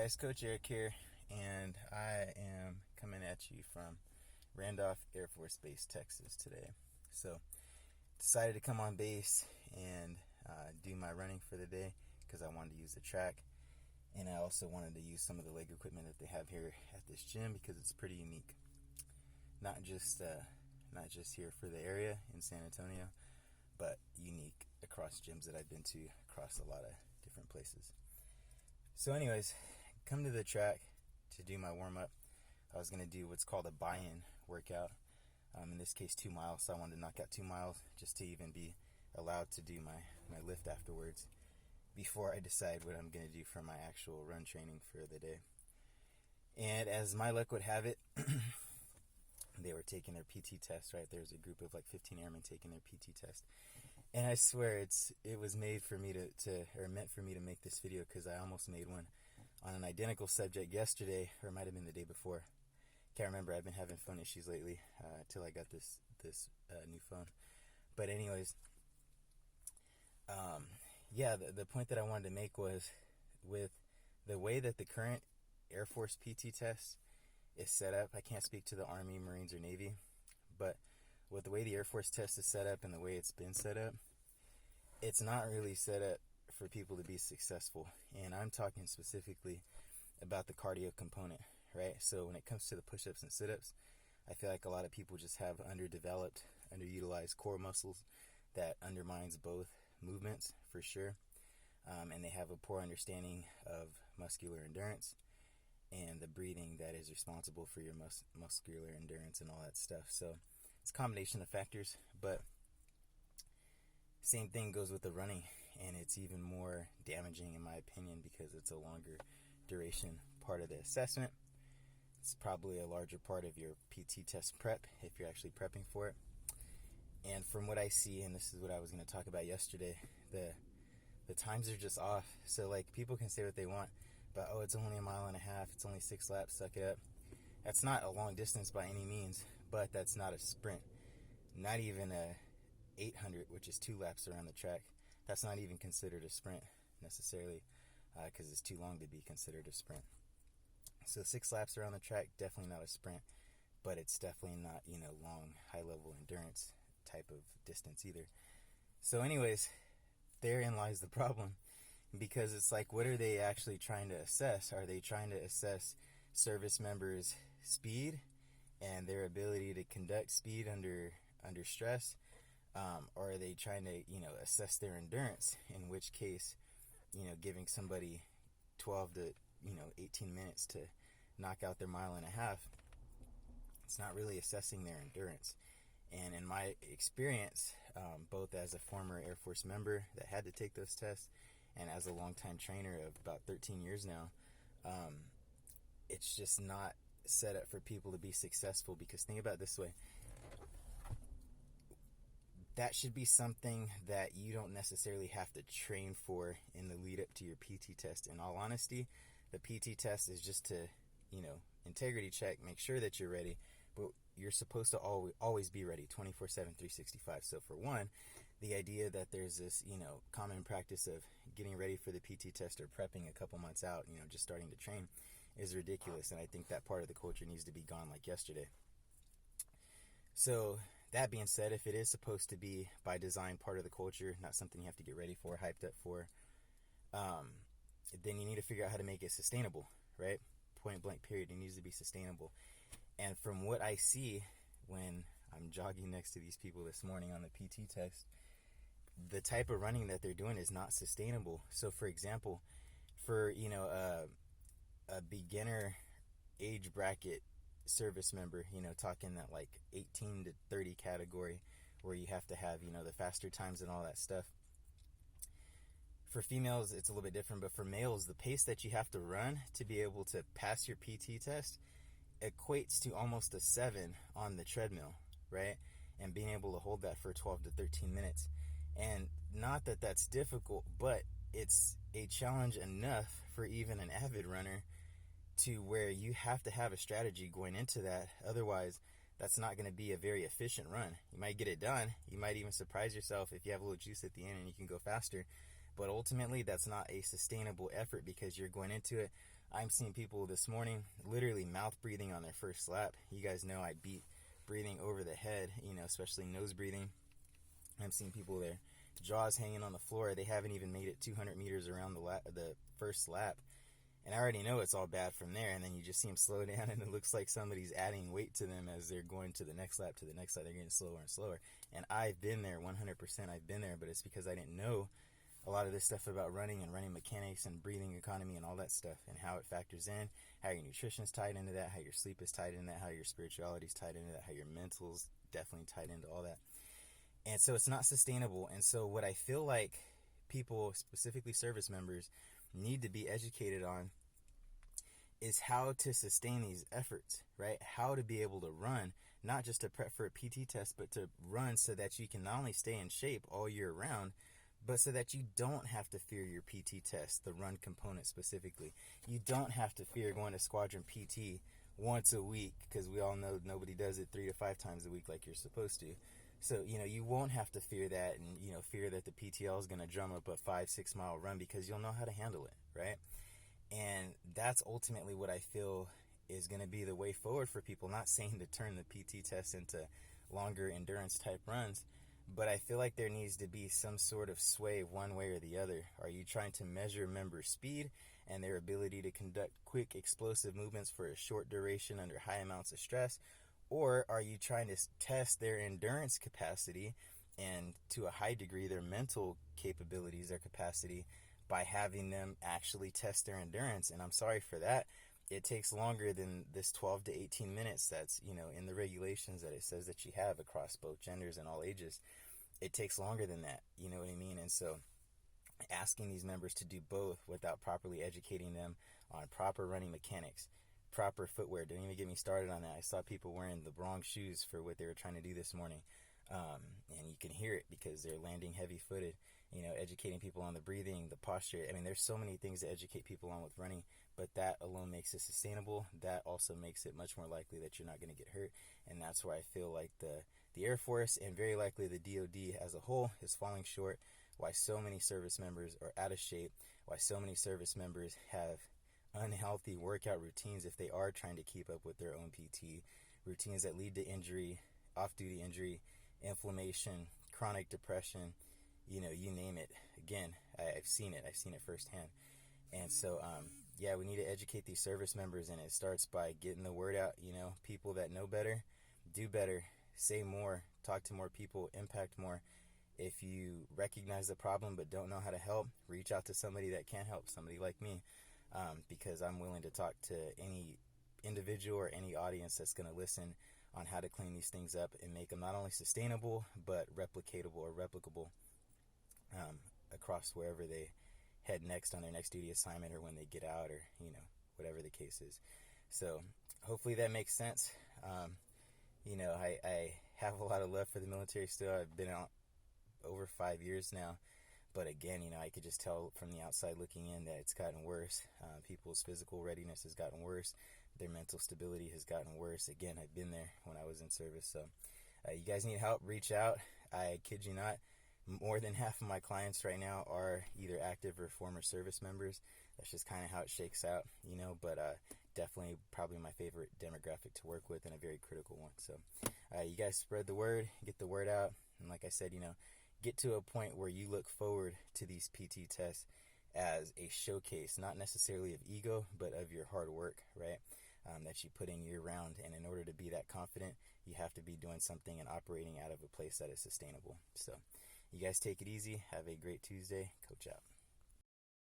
guys, Coach Erick here, and I am coming at you from Randolph Air Force Base, Texas today. So, decided to come on base and do my running for the day because I wanted to use the track, and I also wanted to use some of the leg equipment that they have here at this gym because it's pretty unique. Not just here for the area in San Antonio, but unique across gyms that I've been to across a lot of different places. So anyways, come to the track to do my warm-up. I was going to do what's called a buy-in workout. In this case, 2 miles. So I wanted to knock out 2 miles just to even be allowed to do my lift afterwards before I decide what I'm going to do for my actual run training for the day. And as my luck would have it, they were taking their PT test, right? There's a group of like 15 airmen taking their PT test. And I swear it was made for me meant for me to make this video because I almost made one on an identical subject yesterday, or it might have been the day before. Can't remember. I've been having phone issues lately till I got this new phone. But anyways, the point that I wanted to make was with the way that the current Air Force PT test is set up. I can't speak to the Army, Marines, or Navy, but with the way the Air Force test is set up and the way it's been set up, it's not really set up for people to be successful. And I'm talking specifically about the cardio component, right? So when it comes to the push-ups and sit-ups, I feel like a lot of people just have underdeveloped, underutilized core muscles that undermines both movements for sure. And they have a poor understanding of muscular endurance and the breathing that is responsible for your muscular endurance and all that stuff. So it's a combination of factors, but same thing goes with the running, and it's even more damaging in my opinion because it's a longer duration part of the assessment. It's probably a larger part of your PT test prep if you're actually prepping for it. And from what I see, and this is what I was going to talk about yesterday, the times are just off. So like people can say what they want, but it's only 1.5 miles, it's only 6 laps, suck it up. That's not a long distance by any means, but that's not a sprint. Not even a 800, which is 2 laps around the track. That's not even considered a sprint necessarily because it's too long to be considered a sprint. So 6 laps around the track, definitely not a sprint, but it's definitely not, long, high-level endurance type of distance either. So anyways, therein lies the problem, because it's like, what are they actually trying to assess? Are they trying to assess service members' speed and their ability to conduct speed under stress? Or are they trying to, assess their endurance, in which case, giving somebody 12 to, 18 minutes to knock out their 1.5 miles, it's not really assessing their endurance. And in my experience, both as a former Air Force member that had to take those tests and as a longtime trainer of about 13 years now, it's just not set up for people to be successful. Because think about it this way, that should be something that you don't necessarily have to train for in the lead up to your PT test. In all honesty, the PT test is just to, integrity check, make sure that you're ready, but you're supposed to always be ready 24/7, 365. So for one, the idea that there's this, common practice of getting ready for the PT test or prepping a couple months out, just starting to train is ridiculous. And I think that part of the culture needs to be gone like yesterday. So that being said, if it is supposed to be by design part of the culture, not something you have to get ready for, hyped up for, then you need to figure out how to make it sustainable, right? Point blank period. It needs to be sustainable. And from what I see when I'm jogging next to these people this morning on the PT test, the type of running that they're doing is not sustainable. So for example, for a beginner age bracket service member, talking that like 18 to 30 category where you have to have, the faster times and all that stuff. For females, it's a little bit different, but for males, the pace that you have to run to be able to pass your PT test equates to almost a 7 on the treadmill, right? And being able to hold that for 12 to 13 minutes. And not that that's difficult, but it's a challenge enough for even an avid runner to where you have to have a strategy going into that. Otherwise, that's not going to be a very efficient run. You might get it done. You might even surprise yourself if you have a little juice at the end and you can go faster. But ultimately, that's not a sustainable effort because you're going into it. I'm seeing people this morning literally mouth breathing on their first lap. You guys know I beat breathing over the head, especially nose breathing. I'm seeing people, their jaws hanging on the floor. They haven't even made it 200 meters around the first lap. And I already know it's all bad from there. And then you just see them slow down, and it looks like somebody's adding weight to them as they're going to the next lap, They're getting slower and slower. And I've been there, 100%. I've been there, but it's because I didn't know a lot of this stuff about running and running mechanics and breathing economy and all that stuff, and how it factors in, how your nutrition's tied into that, how your sleep is tied into that, how your spirituality's tied into that, how your mental's definitely tied into all that. And so it's not sustainable. And so what I feel like people, specifically service members, need to be educated on is how to sustain these efforts, right? How to be able to run, not just to prep for a PT test, but to run so that you can not only stay in shape all year round, but so that you don't have to fear your PT test, the run component specifically. You don't have to fear going to Squadron PT once a week, because we all know nobody does it 3 to 5 times a week like you're supposed to. So, you won't have to fear that, and, fear that the PTL is going to drum up a 5-6 mile run, because you'll know how to handle it, right? And that's ultimately what I feel is going to be the way forward for people. Not saying to turn the PT test into longer endurance type runs, but I feel like there needs to be some sort of sway one way or the other. Are you trying to measure member speed and their ability to conduct quick, explosive movements for a short duration under high amounts of stress? Or are you trying to test their endurance capacity and, to a high degree, their mental capabilities, their capacity, by having them actually test their endurance? And I'm sorry for that. It takes longer than this 12 to 18 minutes that's, in the regulations that it says that you have across both genders and all ages. It takes longer than that, you know what I mean? And so asking these members to do both without properly educating them on proper running mechanics, proper footwear. Don't even get me started on that. I saw people wearing the wrong shoes for what they were trying to do this morning. And you can hear it because they're landing heavy-footed, educating people on the breathing, the posture. I mean, there's so many things to educate people on with running, but that alone makes it sustainable. That also makes it much more likely that you're not going to get hurt. And that's where I feel like the Air Force, and very likely the DoD as a whole, is falling short. Why so many service members are out of shape, why so many service members have unhealthy workout routines if they are trying to keep up with their own PT, routines that lead to injury, off-duty injury, inflammation, chronic depression, you name it. Again, I've seen it firsthand. And so, we need to educate these service members, and it starts by getting the word out. People that know better, do better, say more, talk to more people, impact more. If you recognize the problem but don't know how to help, reach out to somebody that can help, somebody like me, because I'm willing to talk to any individual or any audience that's going to listen on how to clean these things up and make them not only sustainable but replicatable or replicable across wherever they head next on their next duty assignment, or when they get out, or whatever the case is. So hopefully that makes sense. I have a lot of love for the military still. I've been out over 5 years now, but again, I could just tell from the outside looking in that it's gotten worse. People's physical readiness has gotten worse. Their mental stability has gotten worse. Again, I've been there when I was in service. So you guys need help, reach out. I kid you not, more than half of my clients right now are either active or former service members. That's just kind of how it shakes out, but definitely probably my favorite demographic to work with, and a very critical one. So you guys spread the word, get the word out. And like I said, get to a point where you look forward to these PT tests as a showcase, not necessarily of ego, but of your hard work, right? That you put in year round. And in order to be that confident, you have to be doing something and operating out of a place that is sustainable. So you guys take it easy. Have a great Tuesday. Coach out.